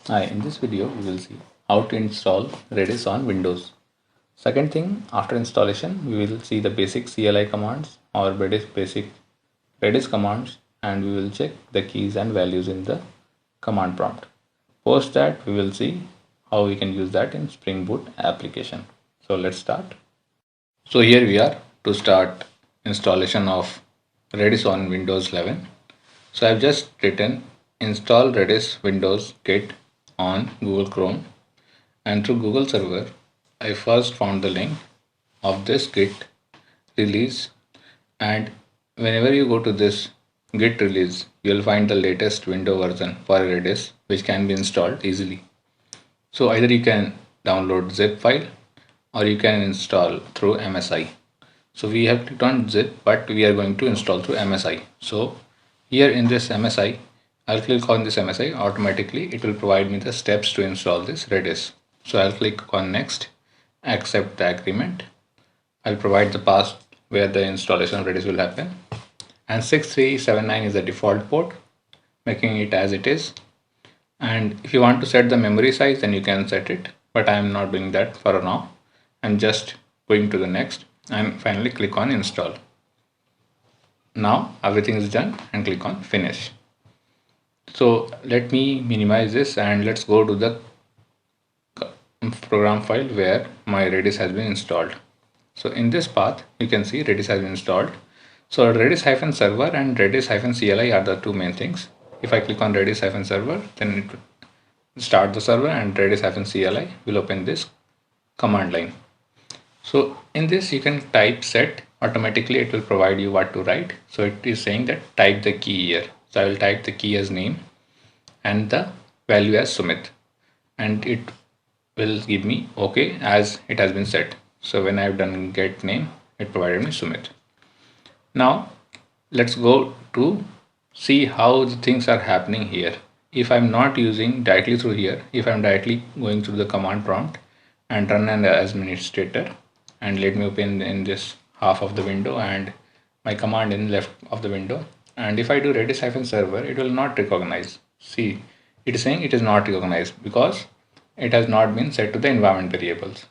Hi, in this video we will see how to install Redis on Windows. Second thing, after installation we will see the basic CLI commands or basic Redis commands, and we will check the keys and values in the command prompt. Post that we will see how we can use that in Spring Boot application. So let's start. So here we are to start installation of Redis on Windows 11. So I've just written install Redis Windows Kit on Google Chrome, and through Google server I first found the link of this Git release, and whenever you go to this Git release you'll find the latest window version for Redis which can be installed easily. So either you can download zip file or you can install through MSI. So we have clicked on zip, but we are going to install through MSI. So here in this MSI, I'll click on this MSI. Automatically it will provide me the steps to install this Redis. So I'll click on next, accept the agreement. I'll provide the path where the installation of Redis will happen, and 6379 is the default port, making it as it is. And if you want to set the memory size, then you can set it, but I am not doing that for now. I'm just going to the next and finally click on install. Now everything is done and click on finish. So let me minimize this and let's go to the program file where my Redis has been installed. So in this path you can see Redis has been installed. So Redis-server and Redis-CLI are the two main things. If I click on Redis-server, then it will start the server, and Redis-CLI will open this command line. So in this you can type set, automatically it will provide you what to write. So it is saying that type the key here. So I will type the key as name and the value as Sumit, and it will give me okay as it has been set. So when I have done get name, it provided me Sumit. Now let's go to see how the things are happening here. If I'm not using directly through here, if I'm directly going through the command prompt and run as administrator, and let me open in this half of the window and my command in left of the window, and if I do Redis-server, it will not recognize. See, it is saying it is not recognized because it has not been set to the environment variables.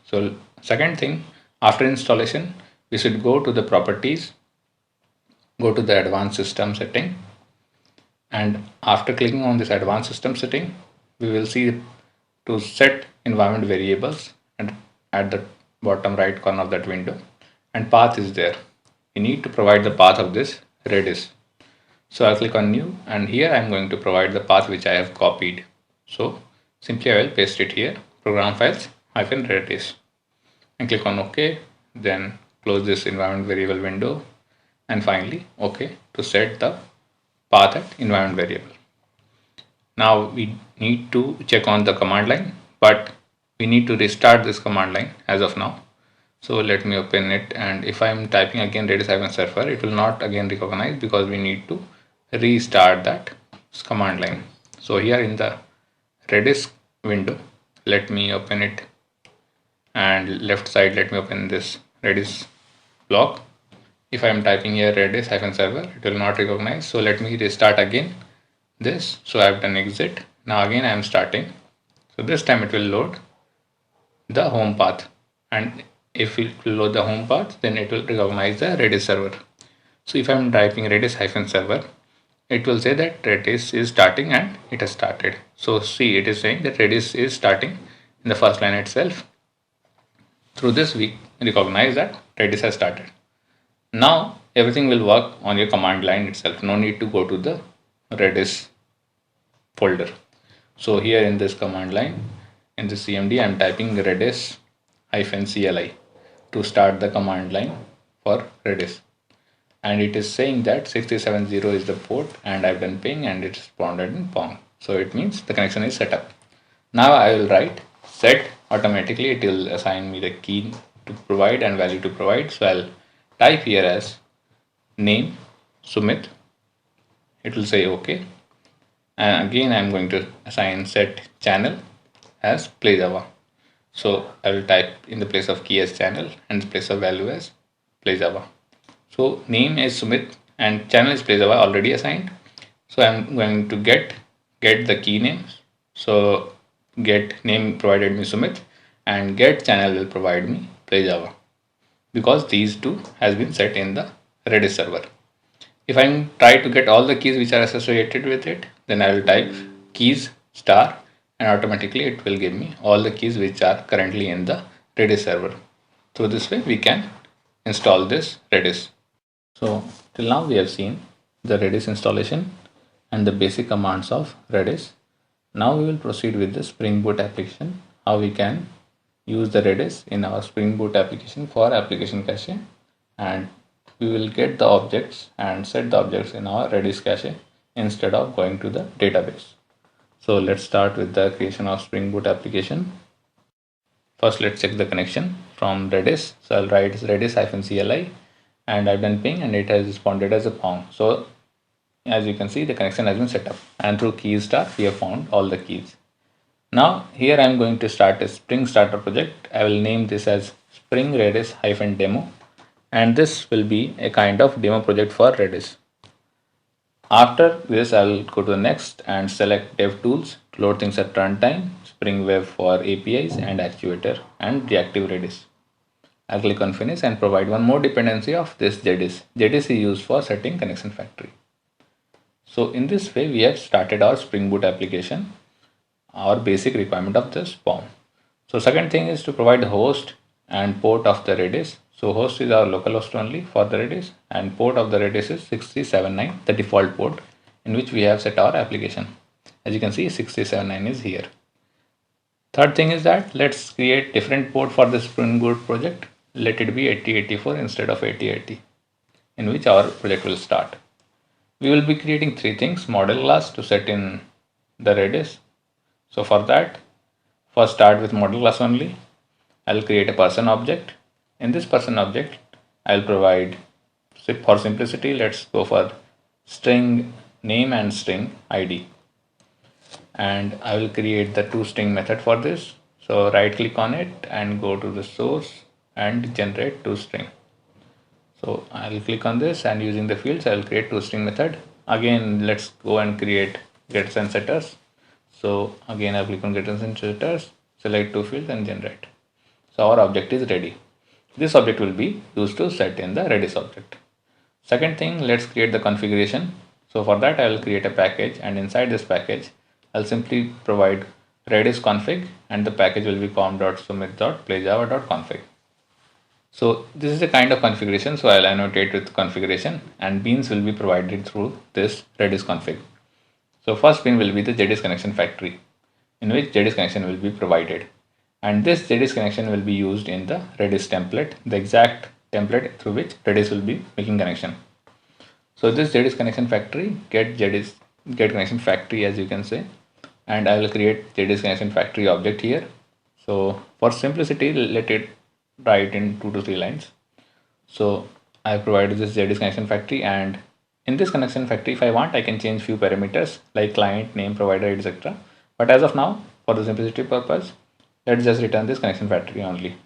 So second thing, after installation we should go to the properties, go to the advanced system setting, and after clicking on this advanced system setting we will see to set environment variables, and at the bottom right corner of that window, and path is there. You need to provide the path of this Redis. So I'll click on new, and here I'm going to provide the path which I have copied. So simply I will paste it here, program files -Redis, and click on OK. Then close this environment variable window, and finally OK to set the path at environment variable. Now we need to check on the command line, but we need to restart this command line as of now. So let me open it, and if I'm typing again Redis-server, it will not again recognize because we need to restart that command line. So here in the Redis window, let me open it, and left side let me open this Redis block. If I'm typing here Redis-server, it will not recognize. So let me restart again this. So I've done exit. Now again I am starting. So this time it will load the home path, and if it will load the home path, then it will recognize the Redis server. So if I'm typing Redis-server, it will say that Redis is starting, and it has started. So see, it is saying that Redis is starting in the first line itself. Through this we recognize that Redis has started. Now everything will work on your command line itself. No need to go to the Redis folder. So here in this command line, in the CMD, I'm typing Redis-CLI to start the command line for Redis, and it is saying that 6070 is the port, and I've done ping and it's responded in Pong. So it means the connection is set up. Now I will write set, automatically it will assign me the key to provide and value to provide. So I'll type here as name Sumit, it will say OK, and again I'm going to assign set channel as play Java. So I will type in the place of key as channel and the place of value as play Java. So name is Sumit and channel is play Java already assigned. So I'm going to get the key name So get name provided me Sumit and get channel will provide me play Java, because these two has been set in the Redis server. If I try to get all the keys which are associated with it, then I will type keys star and automatically it will give me all the keys which are currently in the Redis server. So this way we can install this Redis. So till now we have seen the Redis installation and the basic commands of Redis. Now we will proceed with the Spring Boot application, how we can use the Redis in our Spring Boot application for application cache, and we will get the objects and set the objects in our Redis cache instead of going to the database. So let's start with the creation of Spring Boot application. First let's check the connection from Redis. So I'll write redis-cli and I've done ping and it has responded as a pong. So as you can see, the connection has been set up, and through keys star we have found all the keys. Now here I am going to start a Spring Starter project. I will name this as Spring Redis-demo, and this will be a kind of demo project for Redis. After this I will go to the next and select dev tools to load things at runtime, Spring Web for APIs and Actuator and Reactive Redis. I'll click on finish and provide one more dependency of this JDIS. JDIS is used for setting connection factory. So in this way we have started our Spring Boot application, our basic requirement of this form. So second thing is to provide the host and port of the Redis. So host is our local host only for the Redis, and port of the Redis is 6379, the default port in which we have set our application. As you can see, 6379 is here. Third thing is that let's create different port for the Spring Boot project. Let it be 8084 instead of 8080, in which our project will start. We will be creating three things: model class to set in the Redis. So for that, first start with model class only. I'll create a person object. In this person object, I'll provide, for simplicity, let's go for string name and string ID. And I will create the toString method for this. So right click on it and go to the source and generate toString. So I'll click on this and using the fields I'll create toString method. Again let's go and create getters and setters. So again I'll click on getters and setters, select two fields and generate. So our object is ready. This object will be used to set in the Redis object. Second thing, let's create the configuration. So for that I will create a package, and inside this package I'll simply provide Redis config and the package will be com.sumit.playjava.config. So this is a kind of configuration, so I'll annotate with configuration, and beans will be provided through this Redis config. So first bean will be the JDIS connection factory, in which JDIS connection will be provided, and this JDIS connection will be used in the Redis template, the exact template through which Redis will be making connection. So this JDIS connection factory, get connection factory, as you can say, and I will create JDIS connection factory object here. So for simplicity, let it write in 2 to 3 lines. So I provided this JDIS connection factory, and in this connection factory, if I want, I can change few parameters like client, name, provider, etc. But as of now, for the simplicity purpose, let's just return this connection factory only.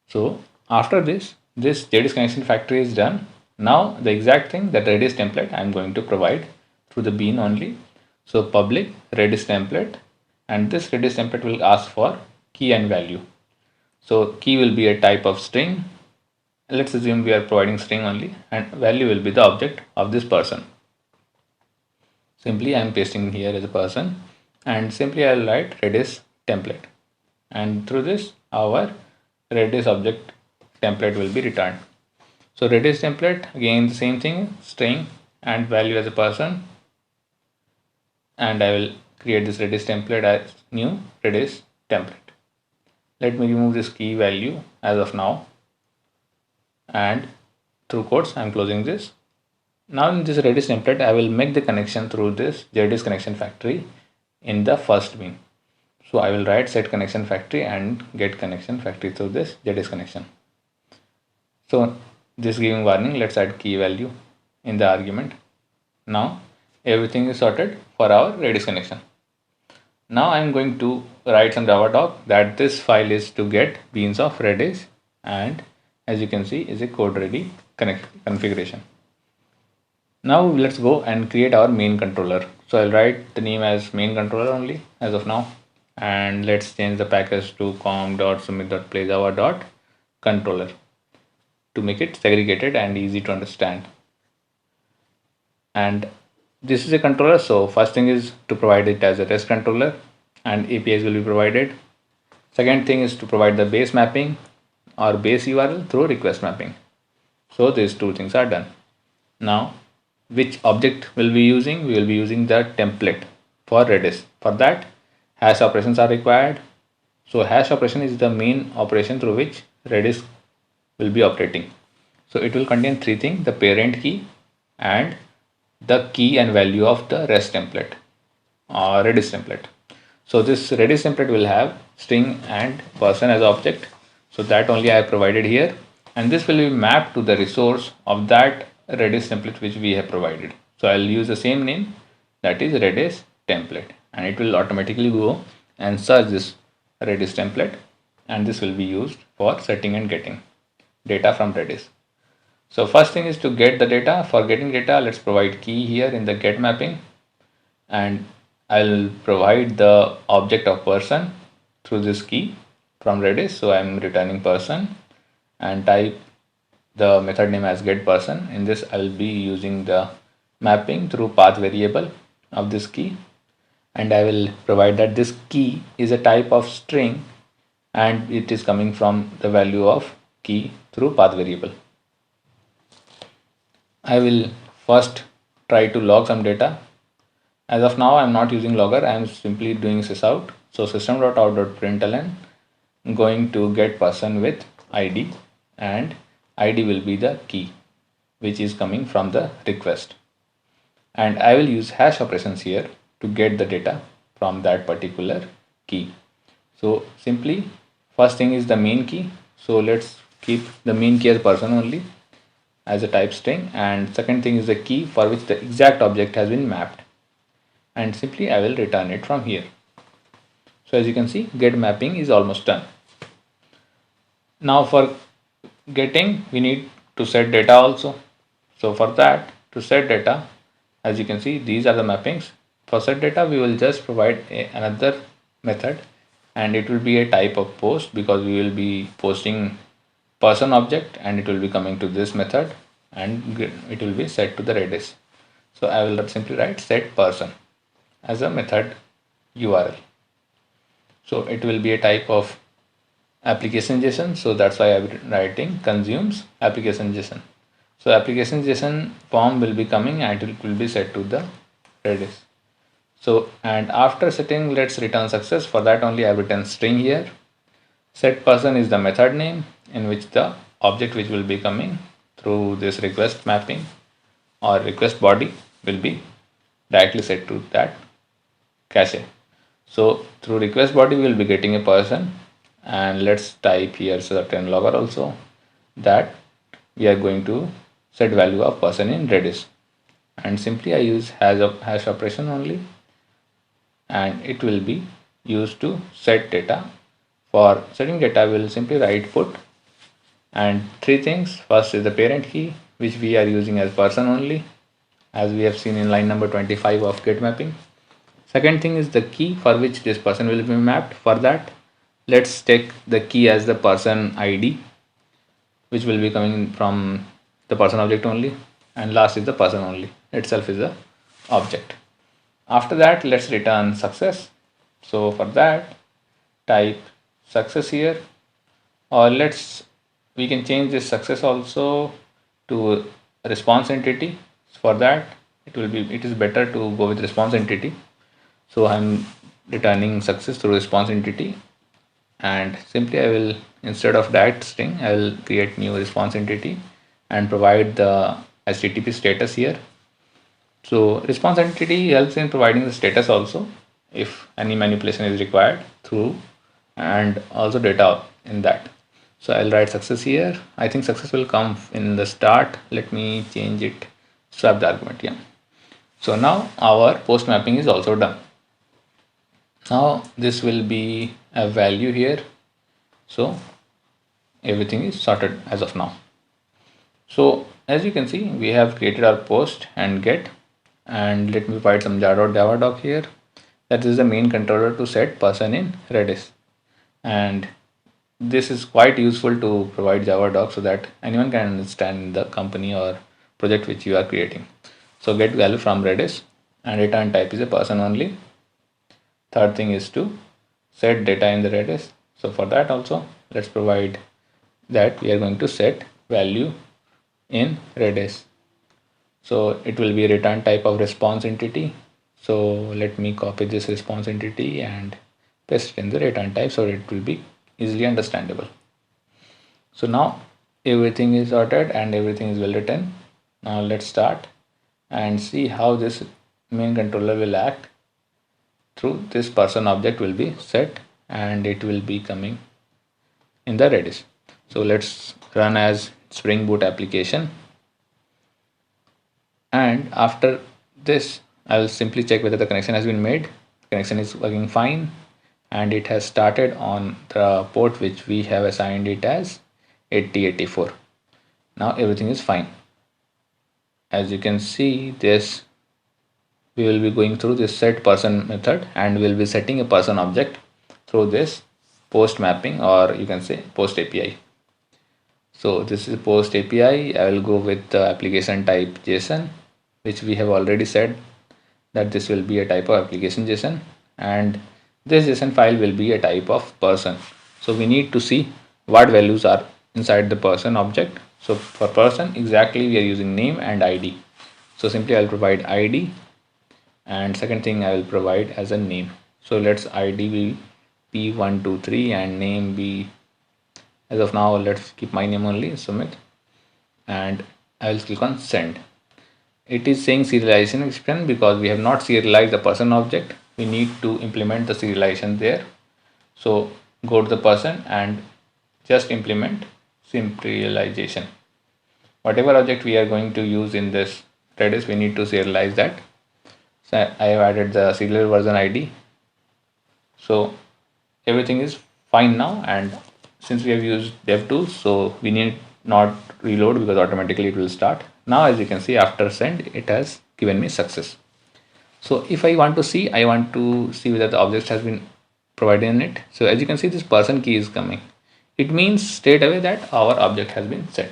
So after this JDIS connection factory is done. Now the exact thing, that Redis template, I am going to provide through the bean only. So public Redis template, and this Redis template will ask for key and value. So key will be a type of string. Let's assume we are providing string only, and value will be the object of this person. Simply I am pasting here as a person, and simply I will write Redis template, and through this our Redis object template will be returned. So Redis template, again the same thing, string and value as a person, and I will create this Redis template as new Redis template. Let me remove this key value as of now, and through quotes I am closing this. Now in this Redis template I will make the connection through this JDIS connection factory in the first bean. So I will write set connection factory and get connection factory through this JDIS connection. So this giving warning, let's add key value in the argument. Now everything is sorted for our Redis connection. Now I am going to write some Java doc that this file is to get beans of Redis, and as you can see is a code ready configuration. Now let's go and create our main controller. So I'll write the name as main controller only as of now. And let's change the package to com.sumit.playjava.controller to make it segregated and easy to understand. And this is a controller. So first thing is to provide it as a REST controller and APIs will be provided. Second thing is to provide the base mapping or base URL through request mapping. So these two things are done. Now, which object will be using? We will be using the template for Redis. For that, hash operations are required. So hash operation is the main operation through which Redis will be operating. So it will contain three things: the parent key and the key and value of the REST template or Redis template. So this Redis template will have string and person as object. So that only I have provided here, and this will be mapped to the resource of that Redis template which we have provided. So I'll use the same name, that is Redis template, and it will automatically go and search this Redis template, and this will be used for setting and getting data from Redis. So first thing is to get the data. For getting data, let's provide key here in the get mapping, and I'll provide the object of person through this key from Redis. So I'm returning person and type the method name as get person. In this, I'll be using the mapping through path variable of this key, and I will provide that this key is a type of string and it is coming from the value of key through path variable. I will first try to log some data. As of now, I'm not using logger. I'm simply doing sysout. So system.out.println going to get person with ID, and ID will be the key which is coming from the request. And I will use hash operations here to get the data from that particular key. So simply first thing is the main key. So let's keep the main key as person only as a type string, and second thing is the key for which the exact object has been mapped, and simply I will return it from here. So as you can see, get mapping is almost done. Now for getting, we need to set data also. So for that, to set data, as you can see, these are the mappings. For set data, we will just provide another method, and it will be a type of post because we will be posting person object, and it will be coming to this method and it will be set to the Redis. So I will simply write set person as a method URL. So it will be a type of application JSON. So that's why I'm writing consumes application JSON. So application JSON form will be coming and it will be set to the Redis. So, and after setting, let's return success. For that only I have written string here. Set person is the method name in which the object which will be coming through this request mapping or request body will be directly set to that cache. So through request body we will be getting a person, and let's type here certain logger also that we are going to set value of person in Redis, and simply I use hash operation only, and it will be used to set data. For setting data, we will simply write put and three things. First is the parent key, which we are using as person only, as we have seen in line number 25 of get mapping. Second thing is the key for which this person will be mapped. For that, let's take the key as the person ID, which will be coming from the person object only, and last is the person only itself is the object. After that, let's return success. So for that, type success here, or we can change this success also to response entity. For that, it is better to go with response entity. So I'm returning success through response entity, and simply I will, instead of that string, I will create new response entity and provide the HTTP status here. So response entity helps in providing the status also if any manipulation is required through, and also data in that. So I'll write success here. I think success will come in the start. Let me change it, swap the argument. Yeah. So now our post mapping is also done. Now this will be a value here. So everything is sorted as of now. So as you can see, we have created our post and get, and let me provide some java doc here. That is the main controller to set person in Redis, and this is quite useful to provide Java doc so that anyone can understand the company or project which you are creating. So get value from Redis and return type is a person only. Third thing is to set data in the Redis. So for that also, let's provide that we are going to set value in Redis. So it will be a return type of response entity. So let me copy this response entity and paste it in the return type so it will be easily understandable. So now everything is sorted and everything is well written. Now let's start and see how this main controller will act. Through this person object will be set and it will be coming in the Redis. So let's run as Spring Boot application, and after this I will simply check whether the connection has been made. Connection is working fine and it has started on the port which we have assigned it as 8084. Now everything is fine. As you can see, this we will be going through this set person method and we'll be setting a person object through this post mapping, or you can say post API. So this is post API. I will go with the application type JSON, which we have already said that this will be a type of application JSON, and this JSON file will be a type of person. So we need to see what values are inside the person object. So for person, exactly we are using name and ID. So simply I'll provide ID, and second thing I will provide as a name. So let's ID be P123 and name be, as of now let's keep my name only, Sumit, and I will click on send. It is saying serialization expression because we have not serialized the person object. We need to implement the serialization there. So go to the person and just implement serialization. Whatever object we are going to use in this Redis, we need to serialize that. So I have added the serial version ID. So everything is fine now, and since we have used DevTools, so we need not reload because automatically it will start. Now as you can see, after send it has given me success. So if I want to see whether the object has been provided in it. So as you can see, this person key is coming. It means straight away that our object has been set.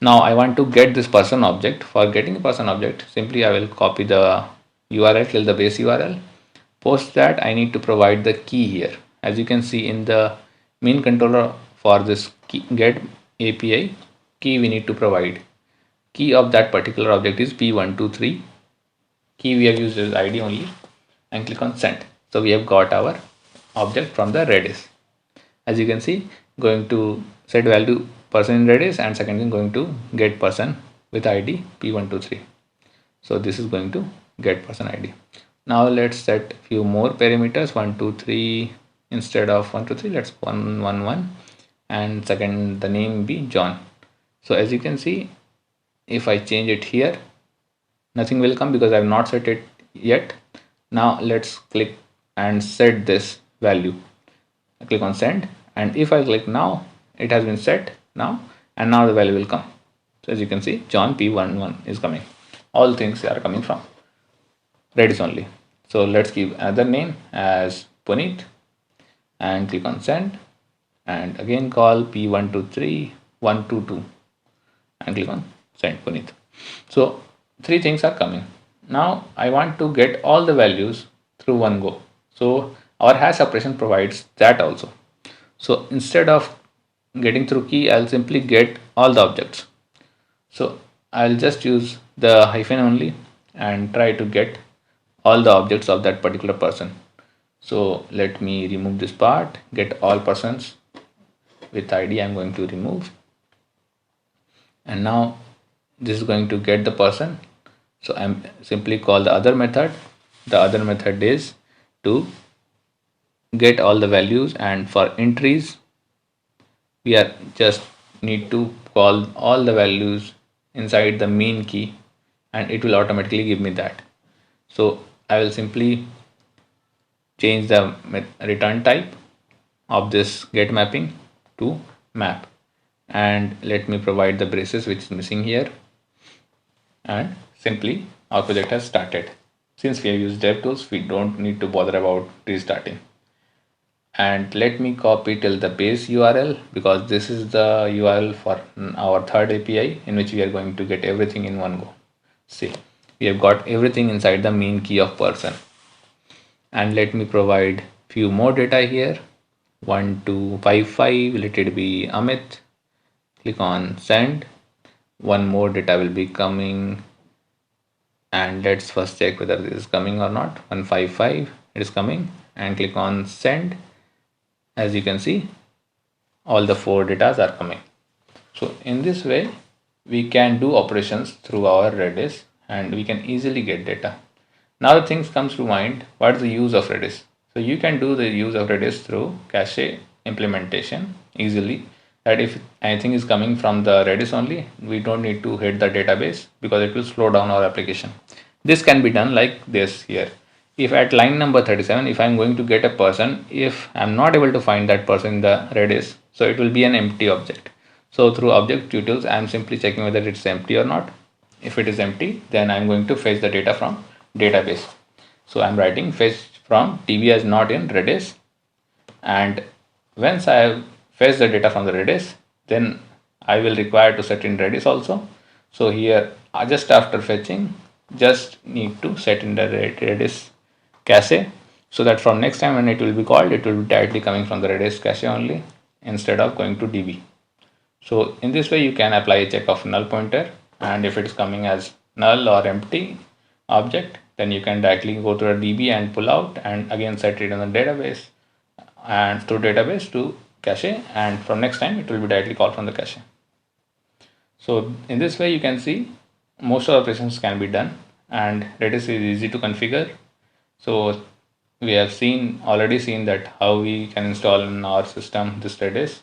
Now I want to get this person object. For getting a person object, simply I will copy the URL till the base URL. Post that I need to provide the key here. As you can see in the main controller for this key, get API key, we need to provide key of that particular object is P123. Key we have used as ID only, and click on send. So we have got our object from the Redis. As you can see, going to set value person in Redis, and second thing going to get person with ID P123. So this is going to get person ID. Now let's set few more parameters, 1 2 3 instead of 1 2 3, let's 1 1 1, and second the name be John. So as you can see, if I change it here, nothing will come because I have not set it yet. Now let's click and set this value. I click on send, and if I click now, it has been set now, and now the value will come. So as you can see, John P11 is coming. All things are coming from Redis only. So let's give another name as Puneet and click on send, and again call P123 122 and click on send Puneet. So three things are coming. Now I want to get all the values through one go. So our hash operation provides that also. So instead of getting through key, I'll simply get all the objects. So I'll just use the hyphen only and try to get all the objects of that particular person. So let me remove this part, get all persons with ID I'm going to remove, and now this is going to get the person. So I'm simply call the other method. The other method is to get all the values, and for entries we are just need to call all the values inside the main key, and it will automatically give me that. So I will simply change the return type of this get mapping to map, and let me provide the braces which is missing here, and simply our project has started. Since we have used DevTools, we don't need to bother about restarting. And let me copy till the base URL, because this is the URL for our third API in which we are going to get everything in one go. See, we have got everything inside the main key of person. And let me provide few more data here. 1255, let it be Amit. Click on send. One more data will be coming, and let's first check whether this is coming or not. 155, it is coming, and click on send. As you can see, all the 4 datas are coming. So in this way we can do operations through our Redis and we can easily get data. Now the things comes to mind, what is the use of Redis? So you can do the use of Redis through cache implementation easily, that if anything is coming from the Redis only, we don't need to hit the database because it will slow down our application. This can be done like this here. If at line number 37, if I'm going to get a person, if I'm not able to find that person in the Redis, so it will be an empty object. So through object utils, I'm simply checking whether it's empty or not. If it is empty, then I'm going to fetch the data from database. So I'm writing fetch from DB as not in Redis, and once I have fetched the data from the Redis, then I will require to set in Redis also. So here just after fetching, just need to set in the Redis cache, so that from next time when it will be called, it will be directly coming from the Redis cache only instead of going to DB. So in this way you can apply a check of null pointer, and if it is coming as null or empty object, then you can directly go to a DB and pull out and again set it in the database and through database to cache, and from next time it will be directly called from the cache. So in this way you can see most of the operations can be done, and Redis is easy to configure. So we have already seen that how we can install in our system this Redis,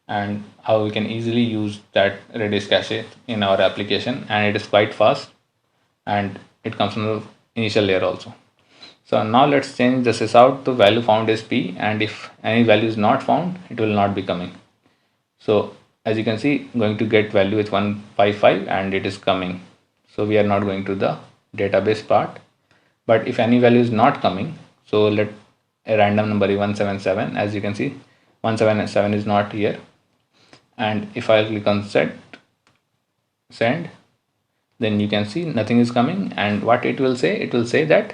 and how we can easily use that Redis cache in our application, and it is quite fast and it comes from the initial layer also. So now let's change the sysout to value found is p, and if any value is not found, it will not be coming. So as you can see, going to get value with 155 and it is coming. So we are not going to the database part. But if any value is not coming, so let a random number be 177. As you can see, 177 is not here. And if I click on send, then you can see nothing is coming. And what it will say that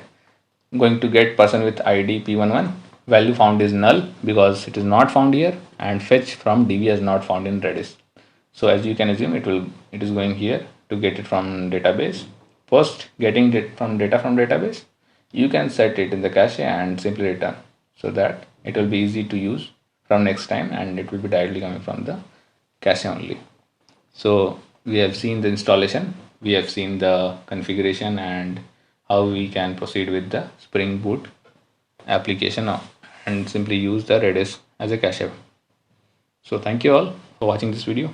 going to get person with ID P11, value found is null because it is not found here, and fetch from DB as not found in Redis. So as you can assume, it is going here to get it from database. First getting it from database, you can set it in the cache and simply return, so that it will be easy to use from next time and it will be directly coming from the cache only. So we have seen the installation, we have seen the configuration, and how we can proceed with the Spring Boot application and simply use the Redis as a cache. So thank you all for watching this video.